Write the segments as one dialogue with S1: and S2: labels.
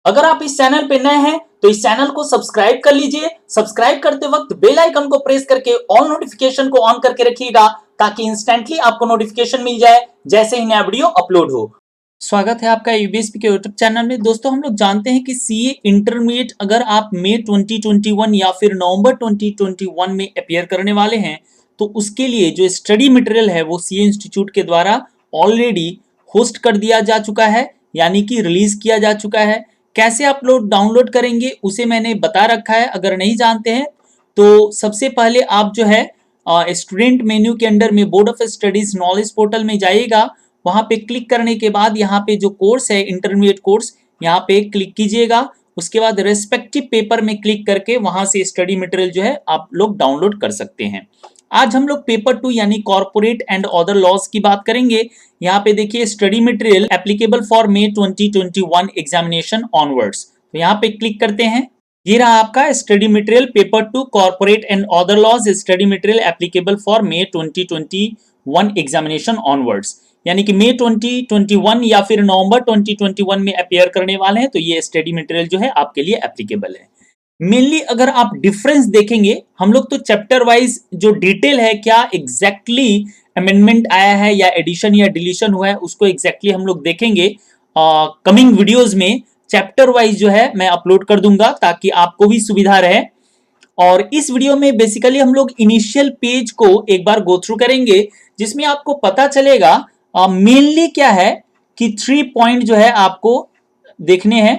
S1: अगर आप इस चैनल पे नए हैं तो इस चैनल को सब्सक्राइब कर लीजिए। सब्सक्राइब करते वक्त बेल आइकन को प्रेस करके ऑल नोटिफिकेशन को ऑन करके रखिएगा ताकि इंस्टेंटली आपको नोटिफिकेशन मिल जाए जैसे ही नया वीडियो अपलोड हो। स्वागत है आपका यूबीएसपी के यूट्यूब चैनल में। दोस्तों, हम लोग जानते हैं कि सीए इंटरमीडिएट अगर आप मई 2021 या फिर नवंबर 2021 में अपियर करने वाले हैं तो उसके लिए जो स्टडी मटेरियल है वो सीए इंस्टीट्यूट के द्वारा ऑलरेडी होस्ट कर दिया जा चुका है, यानी कि रिलीज किया जा चुका है। कैसे आप लोग डाउनलोड करेंगे उसे मैंने बता रखा है। अगर नहीं जानते हैं तो सबसे पहले आप जो है स्टूडेंट मेन्यू के अंडर में board of studies knowledge portal में जाइएगा। वहां पे क्लिक करने के बाद यहाँ पे जो कोर्स है इंटरमीडिएट कोर्स, यहाँ पे क्लिक कीजिएगा। उसके बाद रेस्पेक्टिव पेपर में क्लिक करके वहां से स्टडी मटेरियल जो है आप लोग डाउनलोड कर सकते हैं। आज हम लोग पेपर 2 यानी कॉर्पोरेट एंड अदर लॉज की बात करेंगे। यहाँ पे देखिए study material applicable for May 2021 examination onwards, तो यहाँ पे क्लिक करते हैं। ये रहा आपका study material paper 2 corporate and other laws study material applicable for May 2021 examination onwards, यानी कि मई 2021 या फिर नवंबर 2021 में अपेयर करने वाले हैं तो ये स्टडी मटेरियल जो है आपके लिए एप्लीकेबल है। मेनली अगर आप डिफरेंस देखेंगे, हम लोग तो चैप्टर वाइज जो डिटेल है क्या एग्जैक्टली अमेंडमेंट आया है या एडिशन या डिलीशन हुआ है उसको एग्जैक्टली हम लोग देखेंगे। कमिंग वीडियोस में चैप्टर वाइज जो है मैं अपलोड कर दूंगा ताकि आपको भी सुविधा रहे। और इस वीडियो में बेसिकली हम लोग इनिशियल पेज को एक बार गो थ्रू करेंगे जिसमें आपको पता चलेगा मेनली क्या है कि 3 पॉइंट जो है आपको देखने हैं।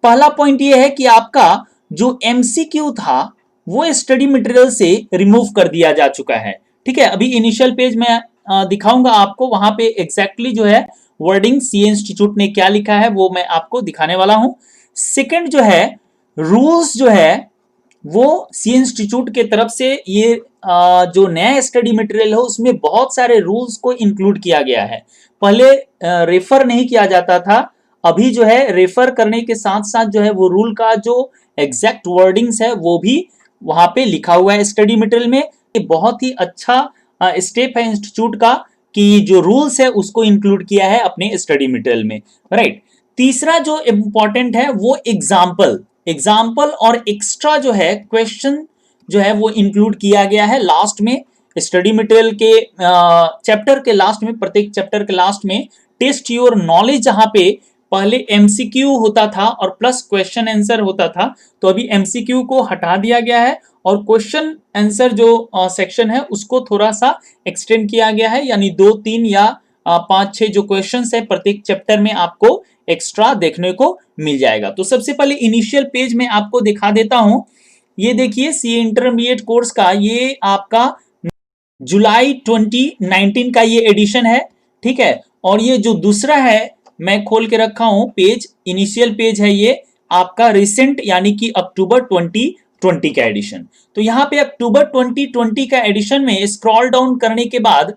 S1: पहला पॉइंट ये है कि आपका जो एमसीक्यू था वो स्टडी मटेरियल से रिमूव कर दिया जा चुका है। ठीक है, अभी इनिशियल पेज में दिखाऊंगा आपको, वहां पे एग्जैक्टली जो है वर्डिंग सीए इंस्टीट्यूट ने क्या लिखा है वो मैं आपको दिखाने वाला हूं। सेकंड जो है रूल्स जो है वो सीए इंस्टीट्यूट के तरफ से ये जो नया स्टडी मटेरियल है उसमें बहुत सारे रूल्स को इंक्लूड किया गया है। पहले रेफर नहीं किया जाता था, अभी जो है रेफर करने के साथ साथ जो है वो रूल का जो एग्जैक्ट वर्डिंग्स है वो भी वहां पे लिखा हुआ है स्टडी मटेरियल में। ये बहुत ही अच्छा स्टेप है इंस्टीट्यूट का कि जो रूल्स है उसको इंक्लूड किया है अपने स्टडी मटेरियल में, राइट। तीसरा जो इंपॉर्टेंट है वो एग्जाम्पल और एक्स्ट्रा जो है क्वेश्चन जो है वो इंक्लूड किया गया है लास्ट में स्टडी मटेरियल के चैप्टर के लास्ट में। प्रत्येक चैप्टर के लास्ट में टेस्ट योर नॉलेज, जहां पे पहले एमसीक्यू होता था और प्लस क्वेश्चन आंसर होता था, तो अभी एमसीक्यू को हटा दिया गया है और क्वेश्चन आंसर जो सेक्शन है उसको थोड़ा सा एक्सटेंड किया गया है, यानी 2, 3 या 5, 6 जो क्वेश्चंस है प्रत्येक चैप्टर में आपको एक्स्ट्रा देखने को मिल जाएगा। तो सबसे पहले इनिशियल पेज में आपको दिखा देता हूं। ये देखिए सीए इंटरमीडिएट कोर्स का ये आपका जुलाई 2019 का ये एडिशन है, ठीक है। और ये जो दूसरा है मैं खोल के रखा हूं पेज, इनिशियल पेज है ये आपका रिसेंट यानी कि अक्टूबर 2020 का एडिशन। तो यहाँ पे अक्टूबर 2020 का एडिशन में स्क्रॉल डाउन करने के बाद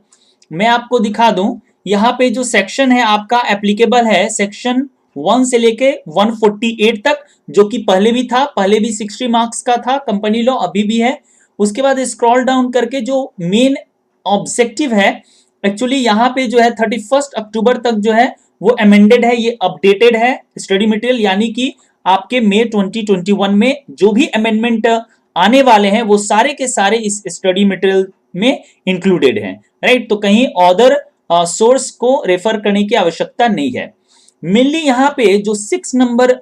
S1: मैं आपको दिखा दूं, यहाँ पे जो सेक्शन है आपका एप्लीकेबल है सेक्शन 1 से लेके 148 तक, जो कि पहले भी था, पहले भी 60 मार्क्स का था कंपनी लॉ, अभी भी है। उसके बाद स्क्रॉल डाउन करके जो मेन ऑब्जेक्टिव है, एक्चुअली यहाँ पे जो है 31 अक्टूबर तक जो है वो अमेंडेड है, ये अपडेटेड है स्टडी मटेरियल, यानी कि आपके मई 2021 में जो भी अमेंडमेंट आने वाले हैं वो सारे के सारे इस स्टडी मटेरियल में इंक्लूडेड हैं, राइट। तो कहीं अदर सोर्स को रेफर करने की आवश्यकता नहीं है। मेनली यहाँ पे जो 6 नंबर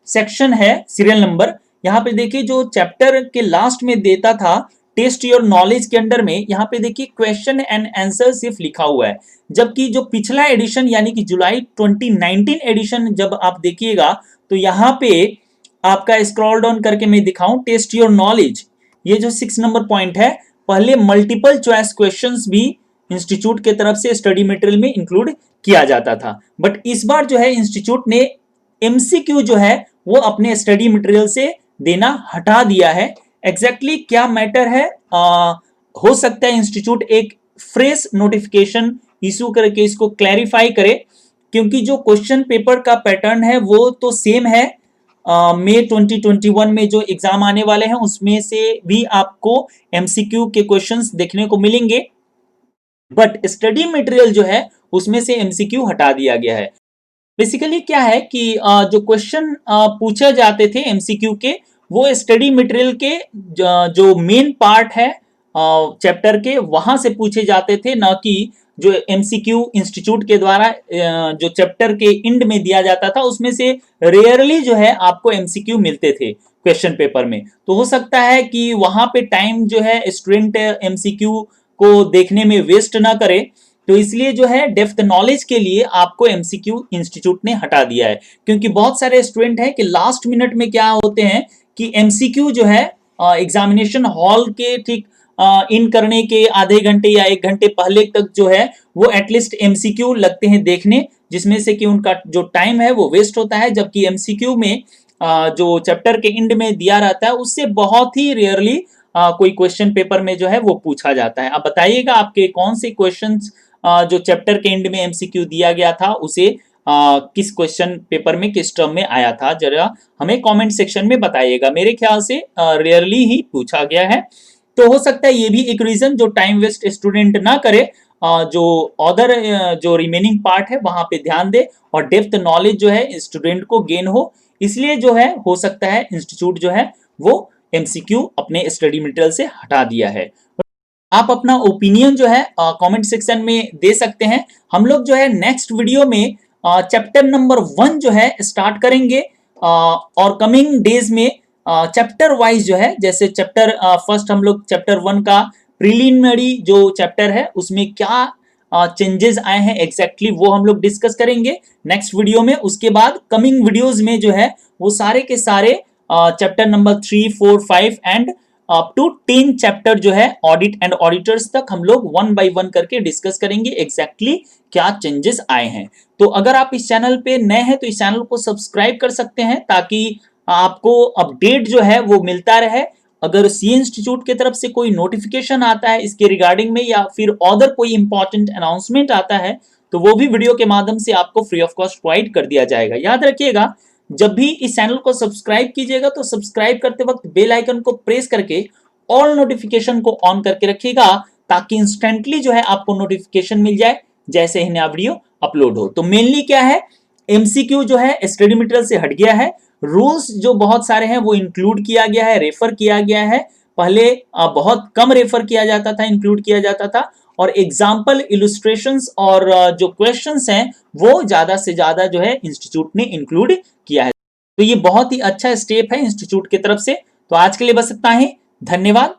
S1: सेक्शन है सीरियल नंबर, यहाँ पे देखिए जो चैप्टर के लास्ट में देता था टेस्ट योर नॉलेज के अंडर में, यहाँ पे देखिए क्वेश्चन एंड आंसर सिर्फ लिखा हुआ है, जबकि जो पिछला एडिशन यानी कि जुलाई 2019 एडिशन जब आप देखिएगा तो यहाँ पे आपका स्क्रॉल डाउन करके मैं दिखाऊं टेस्ट योर नॉलेज, ये जो 6 नंबर पॉइंट है, पहले मल्टीपल चॉइस क्वेश्चंस भी इंस्टीट्यूट के तरफ से स्टडी मटेरियल में इंक्लूड किया जाता था, बट इस बार जो है इंस्टीट्यूट ने एमसीक्यू जो है वो अपने स्टडी मटेरियल से देना हटा दिया है। एग्जैक्टली क्या मैटर है, हो सकता है इंस्टीट्यूट एक फ्रेश नोटिफिकेशन इशू करके इसको क्लैरिफाई करे, क्योंकि जो क्वेश्चन पेपर का पैटर्न है वो तो सेम है। मई 2021 में जो एग्जाम आने वाले हैं उसमें से भी आपको एमसीक्यू के क्वेश्चंस देखने को मिलेंगे, बट स्टडी मटेरियल जो है उसमें से एमसीक्यू हटा दिया गया है। बेसिकली क्या है कि जो क्वेश्चन पूछे जाते थे एमसीक्यू के, वो स्टडी मटेरियल के जो मेन पार्ट है चैप्टर के, वहां से पूछे जाते थे, ना कि जो एमसीक्यू इंस्टीट्यूट के द्वारा जो चैप्टर के एंड में दिया जाता था उसमें से रेयरली जो है आपको एमसीक्यू मिलते थे क्वेश्चन पेपर में। तो हो सकता है कि वहां पे टाइम जो है स्टूडेंट एमसीक्यू को देखने में वेस्ट ना करे, तो इसलिए जो है डेप्थ नॉलेज के लिए आपको एमसीक्यू इंस्टीट्यूट ने हटा दिया है। क्योंकि बहुत सारे स्टूडेंट हैं कि लास्ट मिनट में क्या होते हैं कि एमसीक्यू जो है एग्जामिनेशन हॉल के ठीक इन करने के आधे घंटे या 1 घंटे पहले तक जो है वो एटलीस्ट एमसीक्यू लगते हैं देखने, जिसमें से कि उनका जो टाइम है वो वेस्ट होता है। जबकि एमसीक्यू में जो चैप्टर के एंड में दिया रहता है उससे बहुत ही रेयरली कोई क्वेश्चन पेपर में जो है वो पूछा जाता है। आप बताइएगा आपके कौन से क्वेश्चंस जो चैप्टर के एंड में एमसीक्यू दिया गया था उसे किस क्वेश्चन पेपर में किस टर्म में आया था, जरा हमें कमेंट सेक्शन में बताइएगा। मेरे ख्याल से रेयरली ही पूछा गया है, तो हो सकता है ये भी एक रीजन जो टाइम वेस्ट स्टूडेंट ना करे, जो अदर जो रिमेनिंग पार्ट है वहां पे ध्यान दे और डेप्थ नॉलेज जो है स्टूडेंट को गेन हो। इसलिए जो है हो सकता है इंस्टीट्यूट जो है वो एमसीक्यू अपने स्टडी मटेरियल से हटा दिया है। आप अपना ओपिनियन जो है कमेंट सेक्शन में दे सकते हैं। हम लोग जो है नेक्स्ट वीडियो में चैप्टर नंबर 1 जो है स्टार्ट करेंगे और कमिंग डेज में चैप्टर वाइज जो है, जैसे चैप्टर फर्स्ट हम लोग चैप्टर 1 का प्रीलिमिनरी जो चैप्टर है उसमें क्या चेंजेस आए हैं एग्जैक्टली वो हम लोग डिस्कस करेंगे नेक्स्ट वीडियो में। उसके बाद कमिंग वीडियोस में जो है वो सारे के सारे chapter number 3, 4, 5 and up to 10 chapter जो है ऑडिट एंड ऑडिटर्स तक हम लोग 1 बाय 1 करके डिस्कस करेंगे एग्जैक्टली क्या चेंजेस आए हैं। तो अगर आप इस चैनल पे नए हैं तो इस चैनल को सब्सक्राइब कर सकते हैं ताकि आपको अपडेट जो है वो मिलता रहे। अगर सी इंस्टीट्यूट की तरफ से कोई नोटिफिकेशन आता है इसके रिगार्डिंग में या फिर अदर कोई इंपॉर्टेंट अनाउंसमेंट आता है तो वो भी वीडियो के माध्यम से आपको फ्री ऑफ कॉस्ट प्रोवाइड कर दिया जाएगा। याद रखिएगा, जब भी इस चैनल को सब्सक्राइब कीजिएगा तो सब्सक्राइब करते वक्त बेल आइकन को प्रेस करके ऑल नोटिफिकेशन को ऑन करके रखिएगा ताकि इंस्टेंटली जो है आपको नोटिफिकेशन मिल जाए जैसे ही नया वीडियो अपलोड हो। तो मेनली क्या है, एमसीक्यू जो है स्टडी मटेरियल से हट गया है, रूल्स जो बहुत सारे हैं वो इंक्लूड किया गया है, रेफर किया गया है। पहले बहुत कम रेफर किया जाता था, इंक्लूड किया जाता था, और एग्जाम्पल इलस्ट्रेशंस और जो क्वेश्चंस हैं वो ज्यादा से ज्यादा जो है इंस्टीट्यूट ने इंक्लूड किया है। तो ये बहुत ही अच्छा स्टेप है इंस्टीट्यूट की तरफ से। तो आज के लिए बस इतना ही, धन्यवाद।